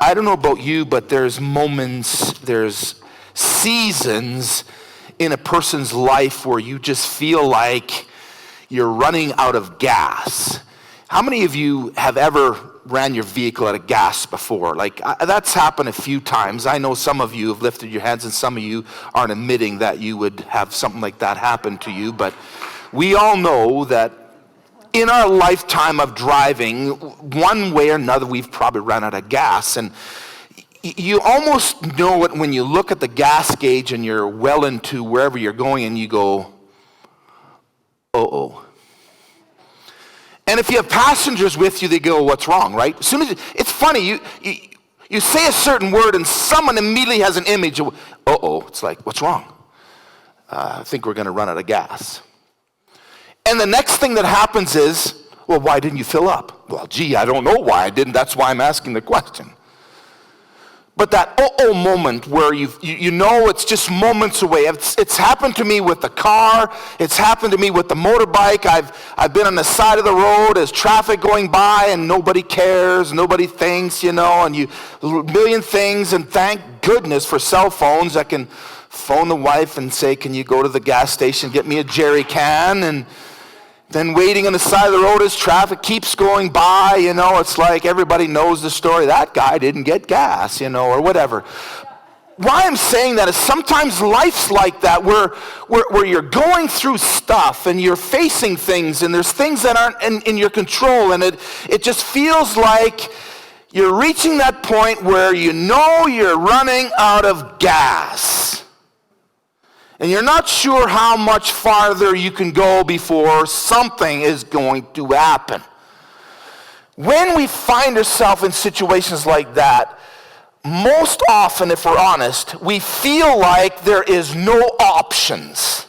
I don't know about you, but there's moments, there's seasons in a person's life where you just feel like you're running out of gas. How many of you have ever ran your vehicle out of gas before? That's happened a few times. I know some of you have lifted your hands and some of you aren't admitting that you would have something like that happen to you, but we all know that in our lifetime of driving, one way or another, we've probably run out of gas. And you almost know it when you look at the gas gauge and you're well into wherever you're going and you go, uh-oh. And if you have passengers with you, they go, what's wrong, right? As soon as it's funny, you say a certain word and someone immediately has an image of, uh-oh. It's like, what's wrong? I think we're going to run out of gas. And the next thing that happens is, well, why didn't you fill up? Well, gee, I don't know why I didn't. That's why I'm asking the question. But that uh-oh moment where you know it's just moments away. It's happened to me with the car. It's happened to me with the motorbike. I've been on the side of the road. There's traffic going by and nobody cares. Nobody thinks, and you a million things. And thank goodness for cell phones that can phone the wife and say, can you go to the gas station, get me a jerry can? And then waiting on the side of the road as traffic keeps going by, it's like everybody knows the story. That guy didn't get gas, or whatever. Why I'm saying that is sometimes life's like that where you're going through stuff and you're facing things and there's things that aren't in your control and it just feels like you're reaching that point where you know you're running out of gas. And you're not sure how much farther you can go before something is going to happen. When we find ourselves in situations like that, most often, if we're honest, we feel like there is no options.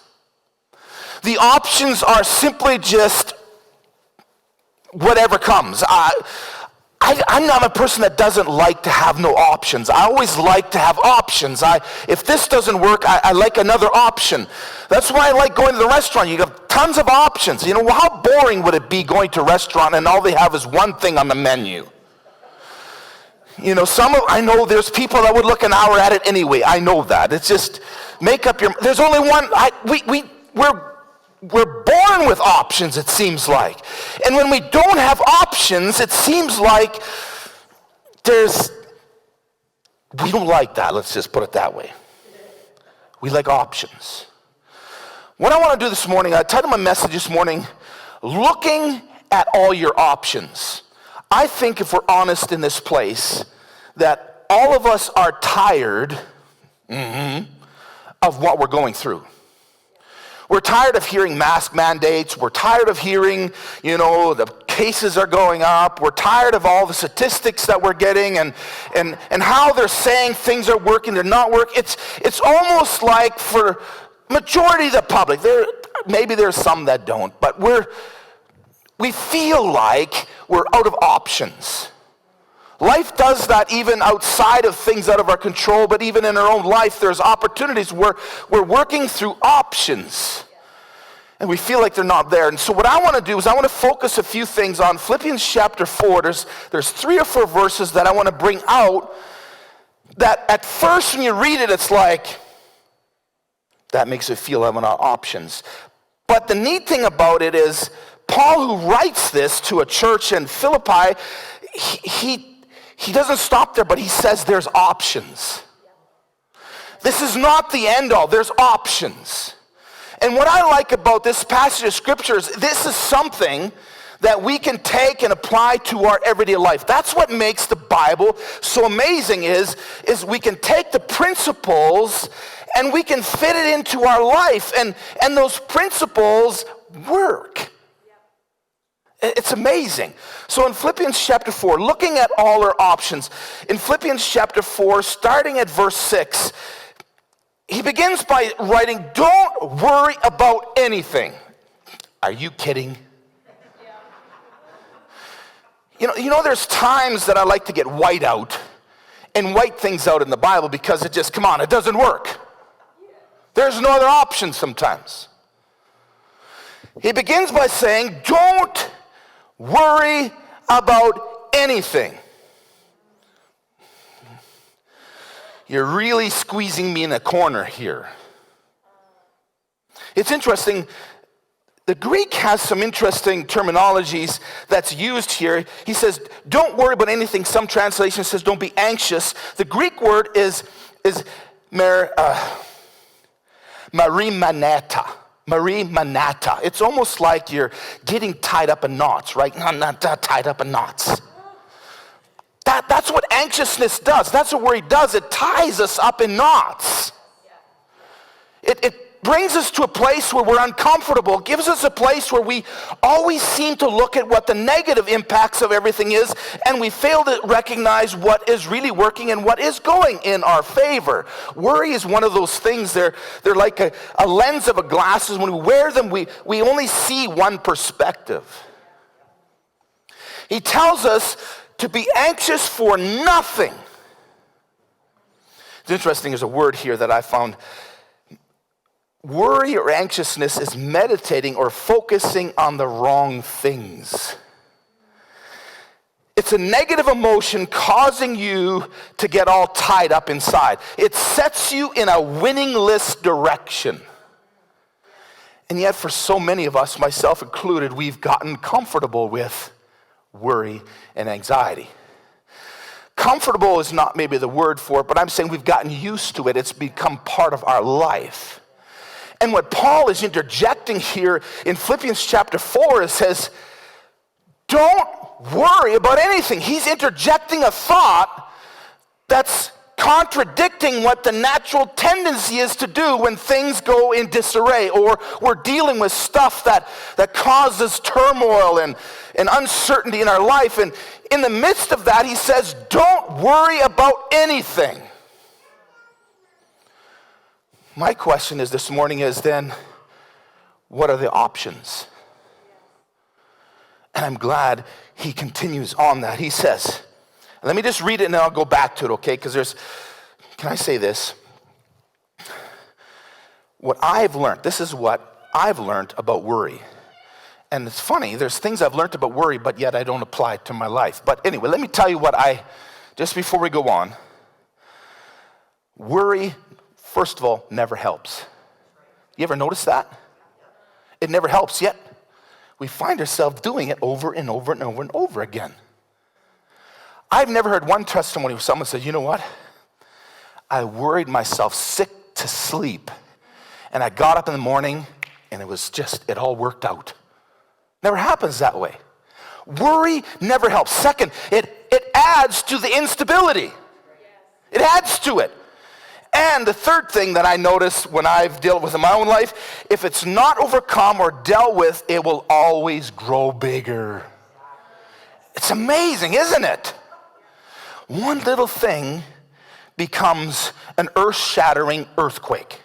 The options are simply just whatever comes. I'm not a person that doesn't like to have no options. I always like to have options. If this doesn't work, I like another option. That's why I like going to the restaurant. You have tons of options. How boring would it be going to a restaurant and all they have is one thing on the menu? I know there's people that would look an hour at it anyway. I know that. It's just make up your. There's only one. We're born with options, it seems like. And when we don't have options, it seems like we don't like that. Let's just put it that way. We like options. What I want to do this morning, I titled my message this morning, Looking at All Your Options. I think if we're honest in this place, that all of us are tired of what we're going through. We're tired of hearing mask mandates. We're tired of hearing, the cases are going up. We're tired of all the statistics that we're getting and how they're saying things are working, they're not working. It's almost like for majority of the public, maybe there's some that don't, but we feel like we're out of options. Life does that even outside of things out of our control, but even in our own life, there's opportunities where we're working through options, and we feel like they're not there. And so what I want to do is I want to focus a few things on Philippians chapter 4. There's 3 or 4 verses that I want to bring out that at first when you read it, it's like, that makes it feel like I'm not options. But the neat thing about it is, Paul, who writes this to a church in Philippi, he doesn't stop there, but he says there's options. This is not the end all. There's options. And what I like about this passage of scripture is this is something that we can take and apply to our everyday life. That's what makes the Bible so amazing is we can take the principles and we can fit it into our life. And those principles work. It's amazing. So in Philippians chapter 4, looking at all our options, in Philippians chapter 4, starting at verse 6, he begins by writing, don't worry about anything. Are you kidding? There's times that I like to get white out and white things out in the Bible because it doesn't work. There's no other option sometimes. He begins by saying, don't worry about anything. You're really squeezing me in a corner here. It's interesting. The Greek has some interesting terminologies that's used here. He says, don't worry about anything. Some translation says, don't be anxious. The Greek word is marimanata. Marimanata. It's almost like you're getting tied up in knots, right? Not tied up in knots. That's what anxiousness does. That's what worry does. It ties us up in knots. It brings us to a place where we're uncomfortable. It gives us a place where we always seem to look at what the negative impacts of everything is, and we fail to recognize what is really working and what is going in our favor. Worry is one of those things. They're like a lens of a glasses. When we wear them, we only see one perspective. He tells us to be anxious for nothing. It's interesting, there's a word here that I found. Worry or anxiousness is meditating or focusing on the wrong things. It's a negative emotion causing you to get all tied up inside. It sets you in a winning-less direction. And yet for so many of us, myself included, we've gotten comfortable with worry and anxiety. Comfortable is not maybe the word for it, but I'm saying we've gotten used to it. It's become part of our life. And what Paul is interjecting here in Philippians chapter 4 is says, don't worry about anything. He's interjecting a thought that's contradicting what the natural tendency is to do when things go in disarray, or we're dealing with stuff that causes turmoil and uncertainty in our life. And in the midst of that, he says, don't worry about anything. My question is this morning is then, what are the options? And I'm glad he continues on that. He says, let me just read it and then I'll go back to it, okay? Because can I say this? What I've learned, this is what I've learned about worry. And it's funny, there's things I've learned about worry, but yet I don't apply it to my life. But anyway, let me tell you just before we go on, worry, first of all, never helps. You ever notice that? It never helps, yet we find ourselves doing it over and over and over and over again. I've never heard one testimony where someone said, you know what? I worried myself sick to sleep, and I got up in the morning, and it all worked out. Never happens that way. Worry never helps. Second, it adds to the instability. It adds to it. And the third thing that I notice when I've dealt with in my own life, if it's not overcome or dealt with, it will always grow bigger. It's amazing, isn't it? One little thing becomes an earth-shattering earthquake.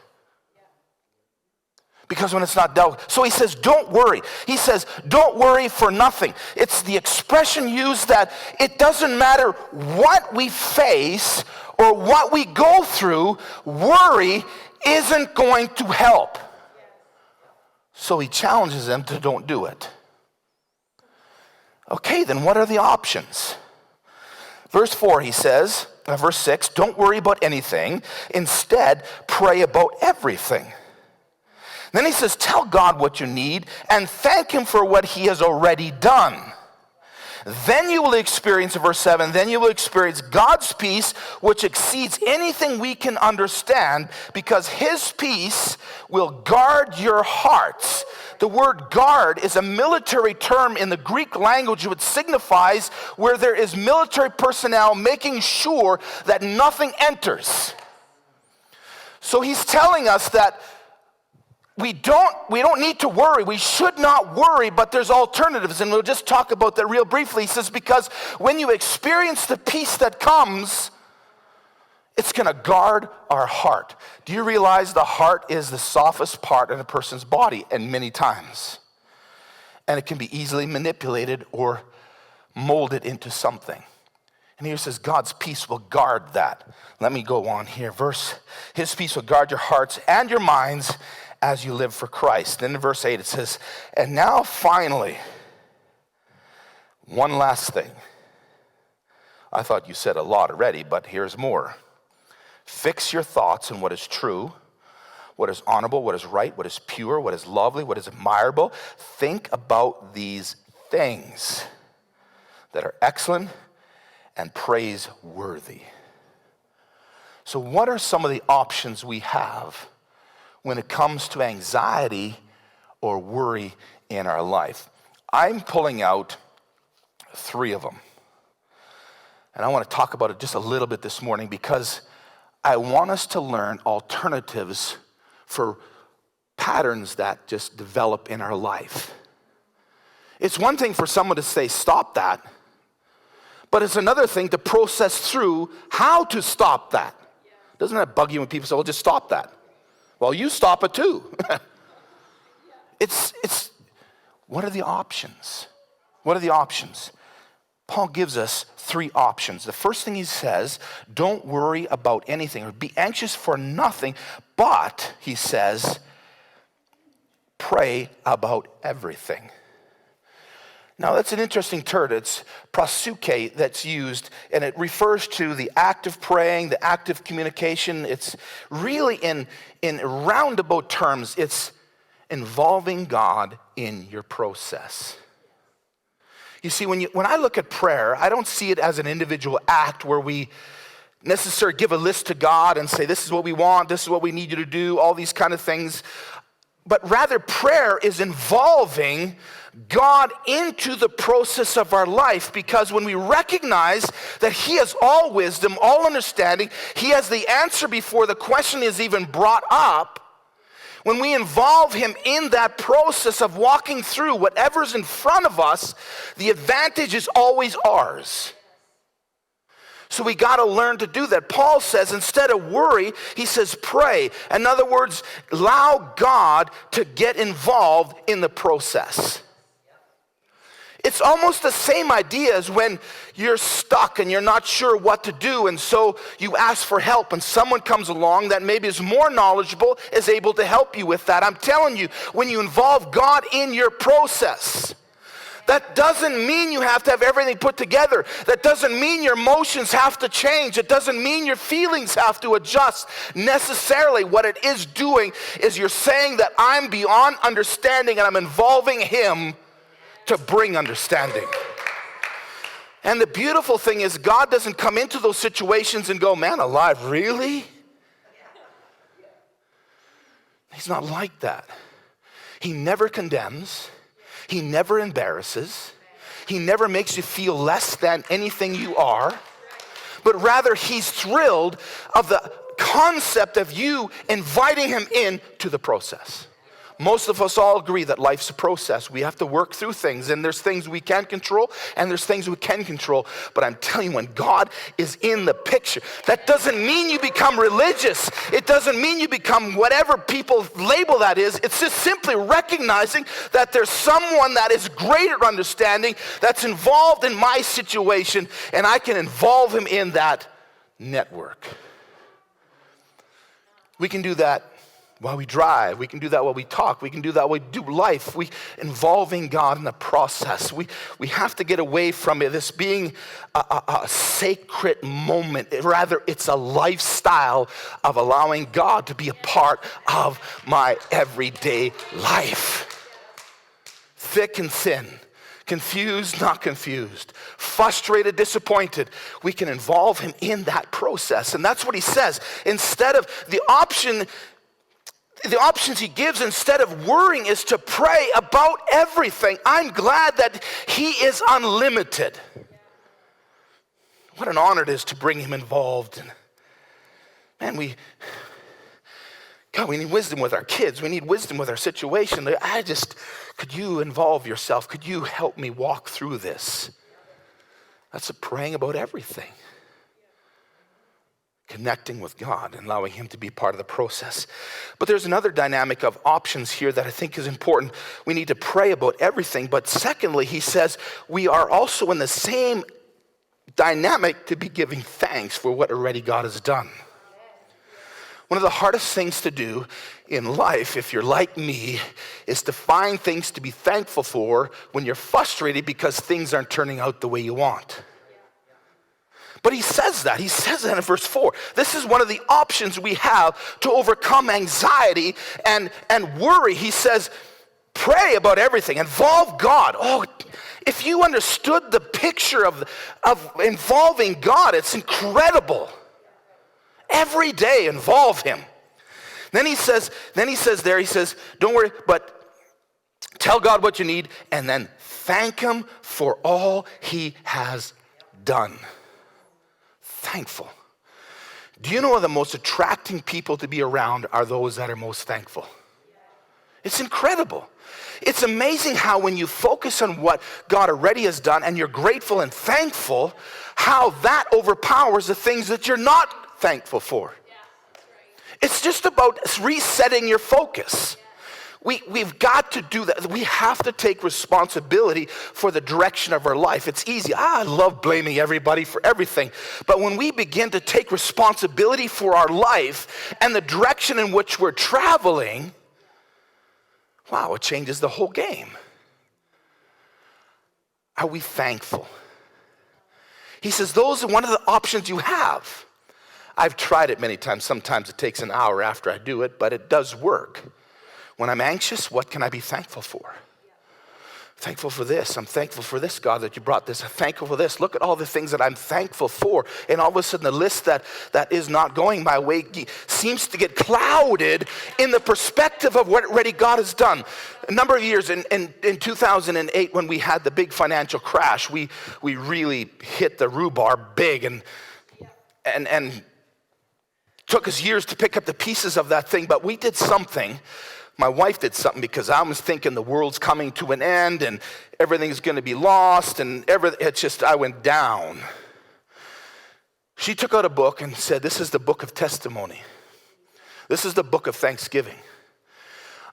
Because when it's not dealt with. So he says, don't worry. He says, don't worry for nothing. It's the expression used that it doesn't matter what we face or what we go through, worry isn't going to help. So he challenges them to don't do it. Okay, then what are the options? Verse 4, he says, verse 6, don't worry about anything. Instead, pray about everything. Then he says, tell God what you need and thank him for what he has already done. Then you will experience, in verse 7, then you will experience God's peace, which exceeds anything we can understand, because his peace will guard your hearts. The word guard is a military term in the Greek language, which signifies where there is military personnel making sure that nothing enters. So he's telling us that we don't need to worry. We should not worry, but there's alternatives. And we'll just talk about that real briefly. He says, because when you experience the peace that comes, it's going to guard our heart. Do you realize the heart is the softest part in a person's body, and many times? And it can be easily manipulated or molded into something. And here it says, God's peace will guard that. Let me go on here. His peace will guard your hearts and your minds as you live for Christ. Then in verse 8 it says, and now finally, one last thing. I thought you said a lot already, but here's more. Fix your thoughts on what is true, what is honorable, what is right, what is pure, what is lovely, what is admirable. Think about these things that are excellent and praiseworthy. So what are some of the options we have when it comes to anxiety or worry in our life? I'm pulling out 3 of them. And I want to talk about it just a little bit this morning because I want us to learn alternatives for patterns that just develop in our life. It's one thing for someone to say, stop that. But it's another thing to process through how to stop that. Doesn't that bug you when people say, well, just stop that? Well, you stop it too. It's what are the options? What are the options? Paul gives us 3 options. The first thing he says, don't worry about anything or be anxious for nothing, but, he says, pray about everything. Now, that's an interesting term. It's prosuke that's used, and it refers to the act of praying, the act of communication. It's really, in roundabout terms, it's involving God in your process. You see, when I look at prayer, I don't see it as an individual act where we necessarily give a list to God and say, this is what we want, this is what we need you to do, all these kind of things. But rather, prayer is involving God into the process of our life, because when we recognize that He has all wisdom, all understanding, He has the answer before the question is even brought up, when we involve Him in that process of walking through whatever's in front of us, the advantage is always ours. So we got to learn to do that. Paul says instead of worry, he says pray. In other words, allow God to get involved in the process. It's almost the same idea as when you're stuck and you're not sure what to do, and so you ask for help, and someone comes along that maybe is more knowledgeable, is able to help you with that. I'm telling you, when you involve God in your process, that doesn't mean you have to have everything put together. That doesn't mean your emotions have to change. It doesn't mean your feelings have to adjust necessarily. What it is doing is you're saying that I'm beyond understanding and I'm involving Him to bring understanding. And the beautiful thing is God doesn't come into those situations and go, man alive, really? He's not like that. He never condemns. He never embarrasses. He never makes you feel less than anything you are. But rather, He's thrilled of the concept of you inviting Him into the process. Most of us all agree that life's a process. We have to work through things, and there's things we can't control, and there's things we can control. But I'm telling you, when God is in the picture, that doesn't mean you become religious. It doesn't mean you become whatever people label that is. It's just simply recognizing that there's someone that is greater understanding that's involved in my situation, and I can involve Him in that network. We can do that while we drive. We can do that while we talk. We can do that while we do life. We involving God in the process. We have to get away from this being a sacred moment. Rather, it's a lifestyle of allowing God to be a part of my everyday life. Thick and thin. Confused, not confused. Frustrated, disappointed. We can involve Him in that process. And that's what he says. Instead of the options he gives instead of worrying is to pray about everything. I'm glad that He is unlimited. What an honor it is to bring Him involved. And we need wisdom with our kids. We need wisdom with our situation. Could you involve yourself? Could you help me walk through this? That's a praying about everything. Connecting with God and allowing Him to be part of the process. But there's another dynamic of options here that I think is important. We need to pray about everything. But secondly, he says we are also in the same dynamic to be giving thanks for what already God has done. One of the hardest things to do in life, if you're like me, is to find things to be thankful for when you're frustrated because things aren't turning out the way you want. But he says that in verse 4. This is one of the options we have to overcome anxiety and worry. He says, pray about everything. Involve God. Oh, if you understood the picture of involving God, it's incredible. Every day, involve him. Then he says, don't worry, but tell God what you need, and then thank him for all he has done. Thankful. Do you know the most attracting people to be around are those that are most thankful? It's incredible. It's amazing how when you focus on what God already has done and you're grateful and thankful, how that overpowers the things that you're not thankful for. It's just about resetting your focus. We've got to do that. We have to take responsibility for the direction of our life. It's easy. I love blaming everybody for everything. But when we begin to take responsibility for our life and the direction in which we're traveling, wow, it changes the whole game. Are we thankful? He says those are one of the options you have. I've tried it many times. Sometimes it takes an hour after I do it, but it does work. When I'm anxious, what can I be thankful for? Thankful for this. I'm thankful for this, God, that you brought this. I'm thankful for this. Look at all the things that I'm thankful for. And all of a sudden, the list that is not going my way seems to get clouded in the perspective of what already God has done. A number of years in 2008, when we had the big financial crash, we really hit the rhubarb big and took us years to pick up the pieces of that thing. But we did something. My wife did something because I was thinking the world's coming to an end and everything's going to be lost and I went down. She took out a book and said, this is the book of testimony. This is the book of thanksgiving.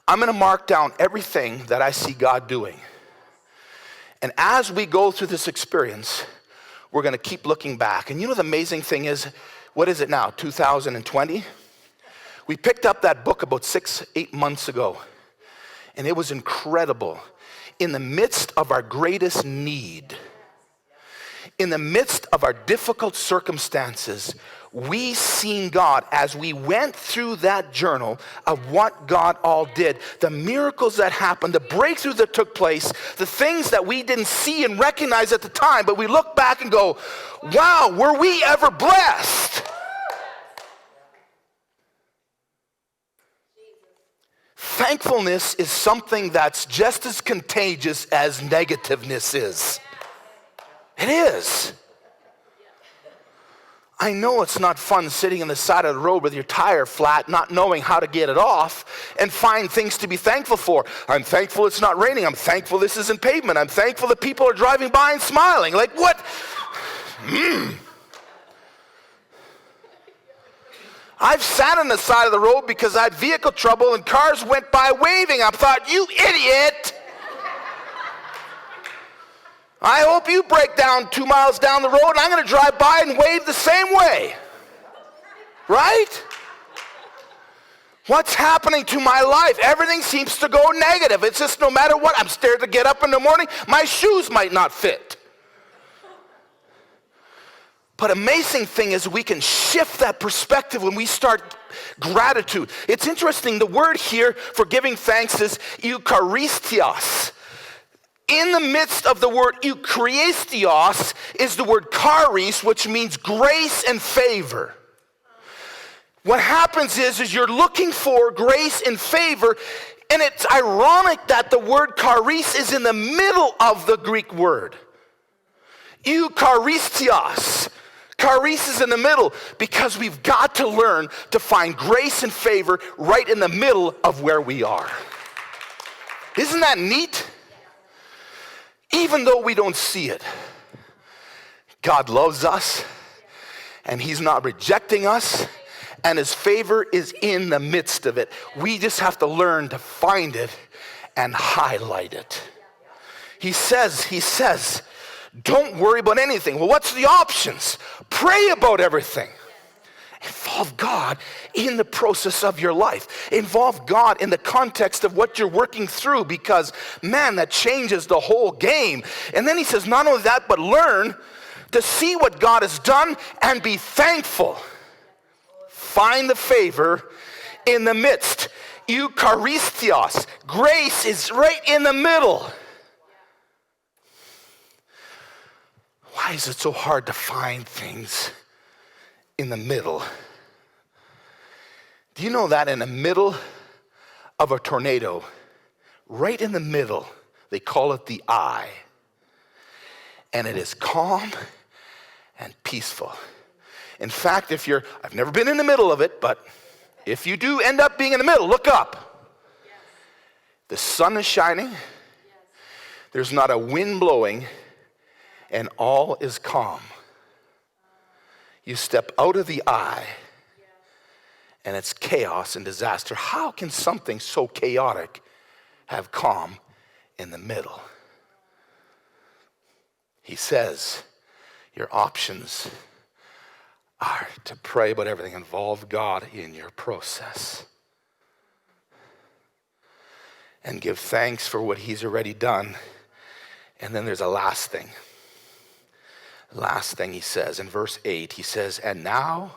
I'm going to mark down everything that I see God doing. And as we go through this experience, we're going to keep looking back. And you know the amazing thing is, what is it now, 2020? We picked up that book about 6-8 months ago, and it was incredible. In the midst of our greatest need, in the midst of our difficult circumstances, we seen God as we went through that journal of what God all did, the miracles that happened, the breakthrough that took place, the things that we didn't see and recognize at the time, but we look back and go, wow, were we ever blessed? Thankfulness is something that's just as contagious as negativeness is. It is. I know it's not fun sitting on the side of the road with your tire flat, not knowing how to get it off, and find things to be thankful for. I'm thankful it's not raining. I'm thankful this isn't pavement. I'm thankful that people are driving by and smiling. Like, what? I've sat on the side of the road because I had vehicle trouble and cars went by waving. I thought, you idiot! I hope you break down 2 miles down the road and I'm going to drive by and wave the same way. Right? What's happening to my life? Everything seems to go negative. It's just no matter what, I'm scared to get up in the morning. My shoes might not fit. But amazing thing is we can shift that perspective when we start gratitude. It's interesting, the word here for giving thanks is Eucharistios. In the midst of the word Eucharistios is the word charis, which means grace and favor. What happens is you're looking for grace and favor, and it's ironic that the word charis is in the middle of the Greek word. Eucharistios. Charis is in the middle because we've got to learn to find grace and favor right in the middle of where we are. Isn't that neat? Even though we don't see it, God loves us and he's not rejecting us and his favor is in the midst of it. We just have to learn to find it and highlight it. He says, don't worry about anything. Well, what's the options? Pray about everything. Involve God in the process of your life. Involve God in the context of what you're working through because, man, that changes the whole game. And then he says, not only that, but learn to see what God has done and be thankful. Find the favor in the midst. Eucharistios. Grace is right in the middle. Why is it so hard to find things in the middle? Do you know that in the middle of a tornado, right in the middle, they call it the eye, and it is calm and peaceful. In fact, I've never been in the middle of it, but if you do end up being in the middle, look up. Yes. The sun is shining. Yes. There's not a wind blowing, and all is calm. You step out of the eye, and it's chaos and disaster. How can something so chaotic have calm in the middle? He says, your options are to pray about everything, involve God in your process, and give thanks for what he's already done. And then there's a last thing. Last thing he says in verse 8, he says, and now,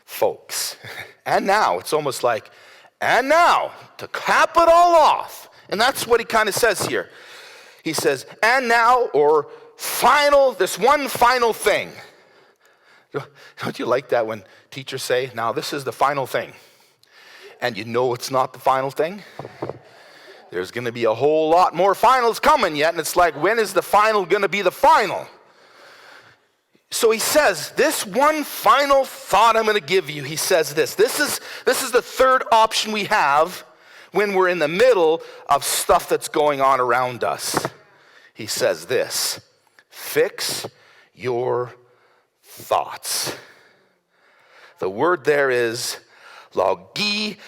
folks, and now, it's almost like, and now, to cap it all off. And that's what he kind of says here. He says, and now, or this one final thing. Don't you like that when teachers say, now this is the final thing, and you know it's not the final thing? There's going to be a whole lot more finals coming yet, and it's like, when is the final going to be the final? So he says, this one final thought I'm going to give you, he says this. This is the third option we have when we're in the middle of stuff that's going on around us. He says this, fix your thoughts. The word there is logizaesta.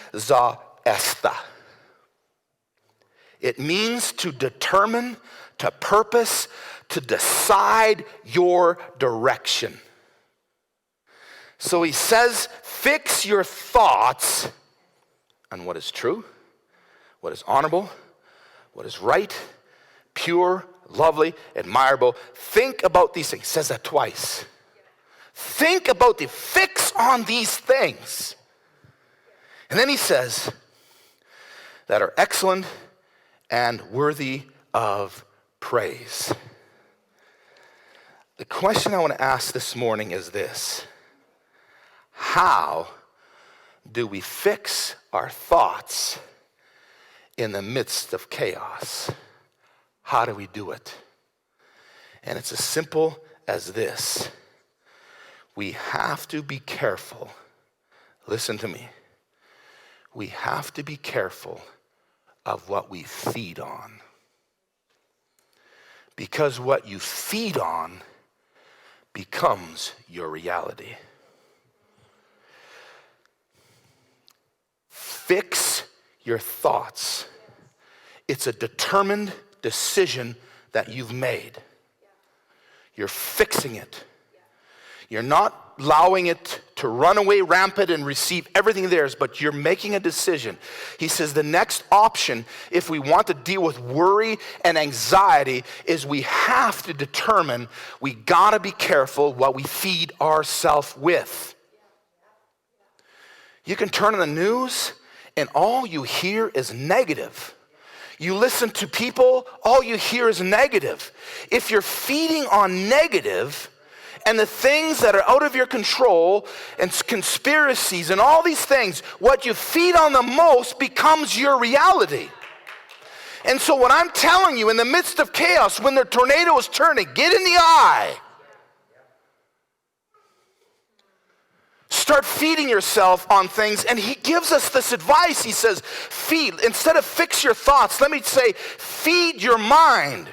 It means to determine, to purpose, to decide your direction. So he says, fix your thoughts on what is true, what is honorable, what is right, pure, lovely, admirable. Think about these things. He says that twice. Think about fix on these things. And then he says, that are excellent and worthy of praise. The question I want to ask this morning is this: how do we fix our thoughts in the midst of chaos? How do we do it? And it's as simple as this. We have to be careful. Listen to me. We have to be careful of what we feed on. Because what you feed on becomes your reality. Fix your thoughts. It's a determined decision that you've made. You're fixing it. You're not allowing it to run away rampant and receive everything theirs, but you're making a decision. He says the next option, if we want to deal with worry and anxiety, is we have to determine, we gotta be careful what we feed ourselves with. You can turn on the news and all you hear is negative. You listen to people, all you hear is negative. If you're feeding on negative, and the things that are out of your control and conspiracies and all these things, what you feed on the most becomes your reality. And so what I'm telling you, in the midst of chaos, when the tornado is turning, get in the eye. Start feeding yourself on things. And he gives us this advice. He says, feed. Instead of fix your thoughts, let me say, feed your mind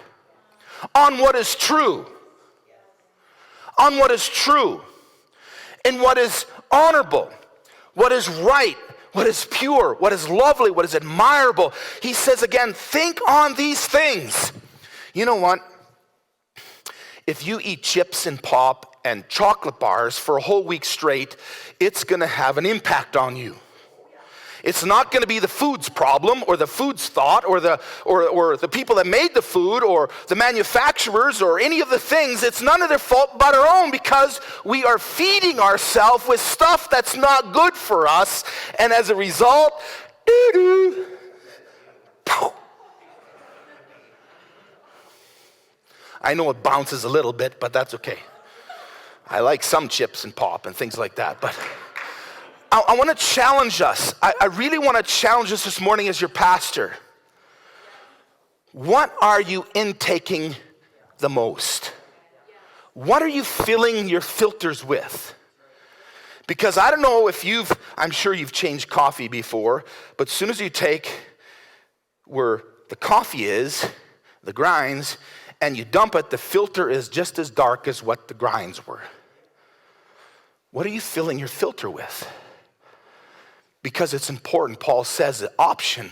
on what is true. On what is true, and what is honorable, what is right, what is pure, what is lovely, what is admirable. He says again, think on these things. You know what? If you eat chips and pop and chocolate bars for a whole week straight, it's going to have an impact on you. It's not going to be the food's problem or the food's thought or the people that made the food or the manufacturers or any of the things. It's none of their fault but our own, because we are feeding ourselves with stuff that's not good for us. And as a result, I know it bounces a little bit, but that's okay. I like some chips and pop and things like that, but I want to challenge us. I really want to challenge us this morning as your pastor. What are you intaking the most? What are you filling your filters with? Because I don't know if I'm sure you've changed coffee before, but as soon as you take where the coffee is, the grinds, and you dump it, the filter is just as dark as what the grinds were. What are you filling your filter with? Because it's important. Paul says the option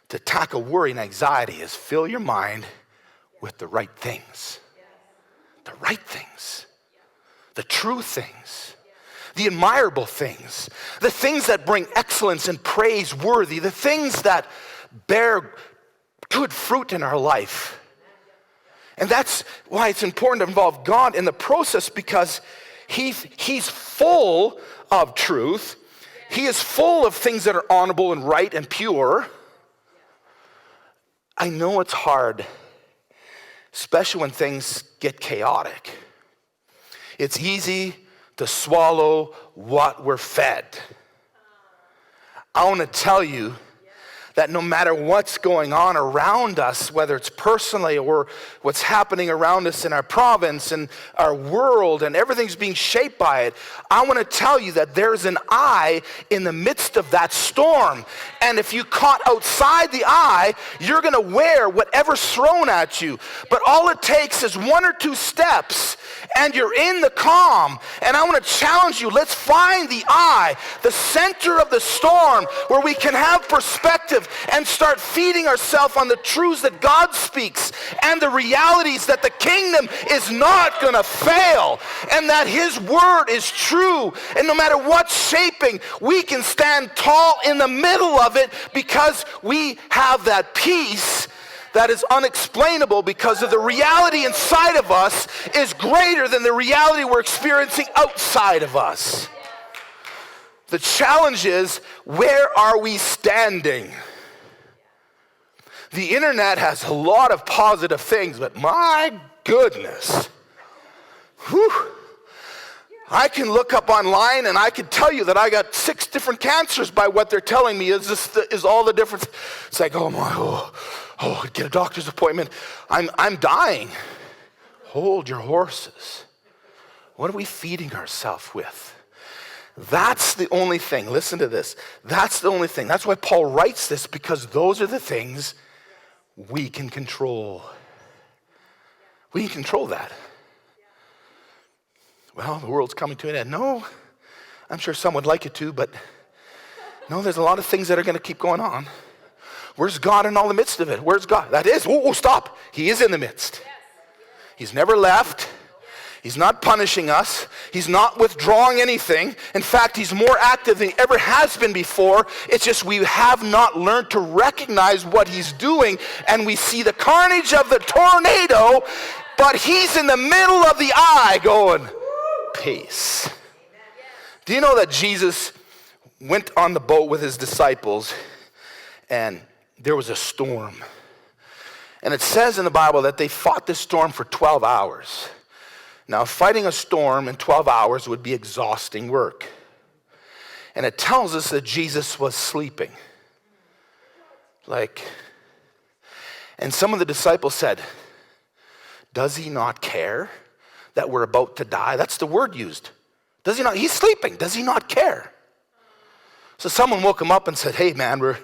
to tackle worry and anxiety is fill your mind with the right things. The right things. The true things. The admirable things. The things that bring excellence and praise worthy. The things that bear good fruit in our life. And that's why it's important to involve God in the process, because He's full of truth. He is full of things that are honorable and right and pure. I know it's hard, especially when things get chaotic. It's easy to swallow what we're fed. I want to tell you that no matter what's going on around us, whether it's personally or what's happening around us in our province and our world, and everything's being shaped by it, I want to tell you that there's an eye in the midst of that storm. And if you caught outside the eye, you're going to wear whatever's thrown at you. But all it takes is one or two steps, and you're in the calm. And I want to challenge you, let's find the eye, the center of the storm, where we can have perspective and start feeding ourselves on the truths that God speaks and the realities that the kingdom is not going to fail and that His word is true. And no matter what's shaping, we can stand tall in the middle of it, because we have that peace that is unexplainable, because of the reality inside of us is greater than the reality we're experiencing outside of us. The challenge is, where are we standing? The internet has a lot of positive things, but my goodness, I can look up online and I can tell you that I got 6 different cancers by what they're telling me is all the difference. It's like, get a doctor's appointment. I'm dying. Hold your horses. What are we feeding ourselves with? That's the only thing. Listen to this. That's the only thing. That's why Paul writes this, because those are the things we can control. We can control that. Well, the world's coming to an end. No, I'm sure some would like it to, but no, there's a lot of things that are going to keep going on. Where's God in all the midst of it? Where's God? That is, stop. He is in the midst. He's never left. He's not punishing us. He's not withdrawing anything. In fact, He's more active than He ever has been before. It's just we have not learned to recognize what He's doing, and we see the carnage of the tornado, but He's in the middle of the eye going, peace. Do you know that Jesus went on the boat with His disciples, and there was a storm? And it says in the Bible that they fought this storm for 12 hours. Now, fighting a storm in 12 hours would be exhausting work. And it tells us that Jesus was sleeping. And some of the disciples said, does He not care that we're about to die? That's the word used. Does He not? He's sleeping. Does He not care? So someone woke Him up and said, hey man, we're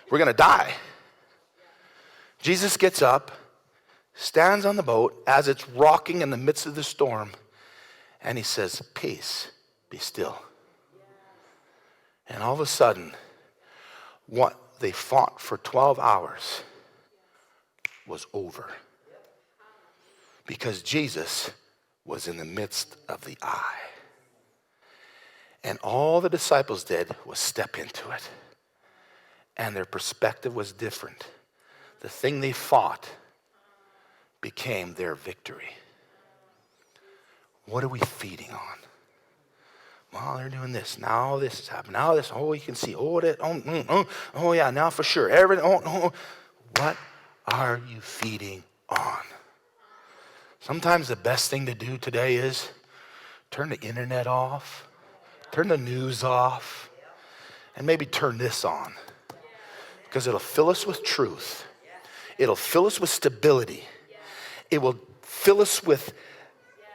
going to die. Jesus gets up, stands on the boat as it's rocking in the midst of the storm, and He says, peace, be still. And all of a sudden, what they fought for 12 hours was over, because Jesus was in the midst of the eye. And all the disciples did was step into it. And their perspective was different. The thing they fought became their victory. What are we feeding on? Well, they're doing this. Now this is happening. Now this. Oh, you can see. Oh, that. Oh, yeah. Now for sure. What are you feeding on? Sometimes the best thing to do today is turn the internet off, turn the news off, and maybe turn this on. Because it'll fill us with truth. It'll fill us with stability. It will fill us with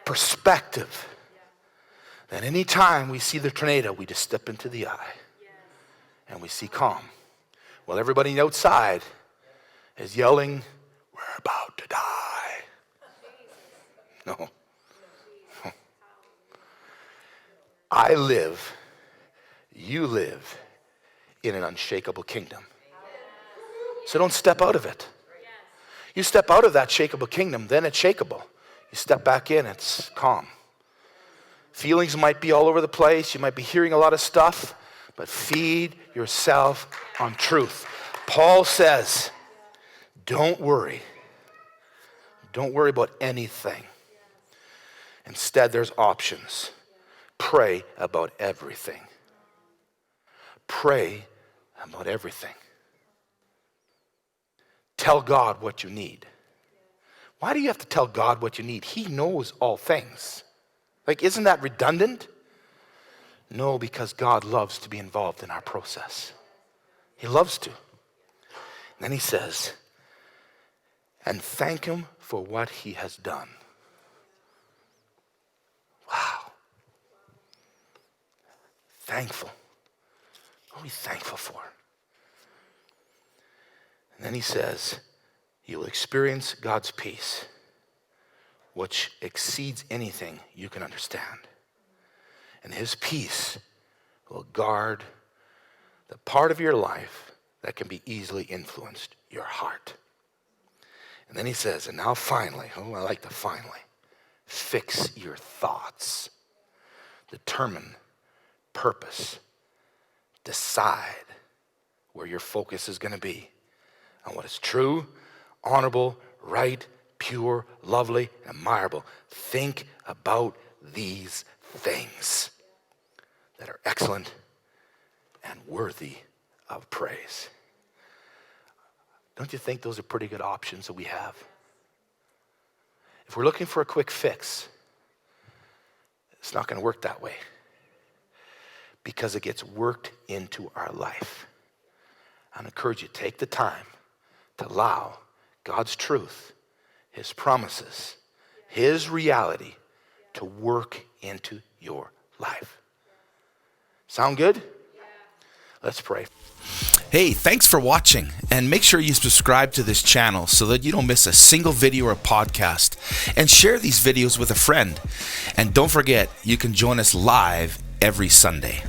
perspective. That any time we see the tornado, we just step into the eye and we see calm. Well, everybody outside is yelling, "We're about to die." No. I live, you live in an unshakable kingdom. So don't step out of it. You step out of that shakeable kingdom, then it's shakeable. You step back in, it's calm. Feelings might be all over the place. You might be hearing a lot of stuff, but feed yourself on truth. Paul says, don't worry. Don't worry about anything. Instead, there's options. Pray about everything. Pray about everything. Tell God what you need. Why do you have to tell God what you need? He knows all things. Like, isn't that redundant? No, because God loves to be involved in our process. He loves to. And then he says, and thank him for what he has done. Wow. Thankful. What are we thankful for? And then he says, you will experience God's peace, which exceeds anything you can understand. And his peace will guard the part of your life that can be easily influenced, your heart. And then he says, and now finally, I like the finally, fix your thoughts. Determine purpose. Decide where your focus is going to be on what is true, honorable, right, pure, lovely, and admirable. Think about these things that are excellent and worthy of praise. Don't you think those are pretty good options that we have? If we're looking for a quick fix, it's not going to work that way because it gets worked into our life. I encourage you to take the time to allow God's truth, his promises, his reality to work into your life. Sound good? Let's pray. Hey, thanks for watching, and make sure you subscribe to this channel so that you don't miss a single video or podcast, and share these videos with a friend. And don't forget, you can join us live every Sunday.